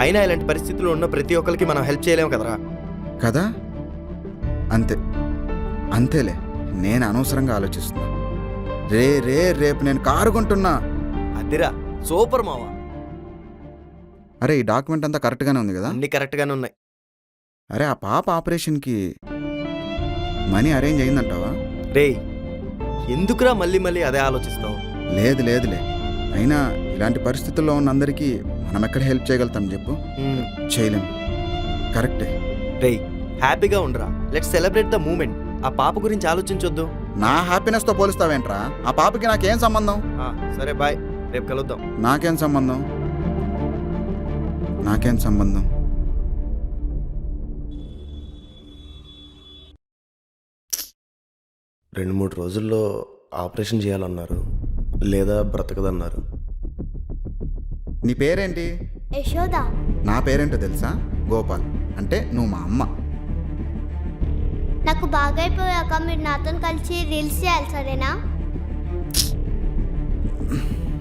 అయినా ఇలాంటి పరిస్థితుల్లో ఉన్న ప్రతి ఒక్కరికి మనం హెల్ప్ చేయలేము కదరా. కదా అంతేలే. నేను అనవసరంగా ఆలోచిస్తున్నా. రేపు నేను కారు కొంటున్నా. అదిరా సూపర్ మావా. అరే ఈ డాక్యుమెంట్ అంతా కరెక్ట్గానే ఉంది కదా? అన్ని కరెక్ట్గానే ఉన్నాయి. అరే ఆ పాప ఆపరేషన్కి మనీ అరేంజ్ అయిందంటావా? రేయ్ ఎందుకురా మళ్ళీ మళ్ళీ అదే ఆలోచిస్తావు? లేదులే. అయినా ఇలాంటి పరిస్థితుల్లో ఉన్న అందరికీ మనం ఎక్కడ హెల్ప్ చేయగలుగుతాం చెప్పు? చేయలేం. కరెక్టే. రేయ్ హ్యాపీగా ఉండరా. Let's celebrate the moment. ఆ పాప గురించి ఆలోచించొద్దు. నా హ్యాపీనెస్తో పోలుస్తావేంట్రా? ఆ పాపకి నాకేం సంబంధం? సరే బాయ్, రేపు కలుద్దాం. నాకేం సంబంధం? 2-3 రోజుల్లో ఆపరేషన్ చేయాలన్నారు, లేదా బ్రతకదన్నారు. నీ పేరేంటి? యశోద. నా పేరేంటో తెలుసా? గోపాల్. అంటే నువ్వు మా అమ్మ. నాకు బాగైపోయాక మీరు నాతో కలిసి రీల్స్ చేయాలి, సరేనా?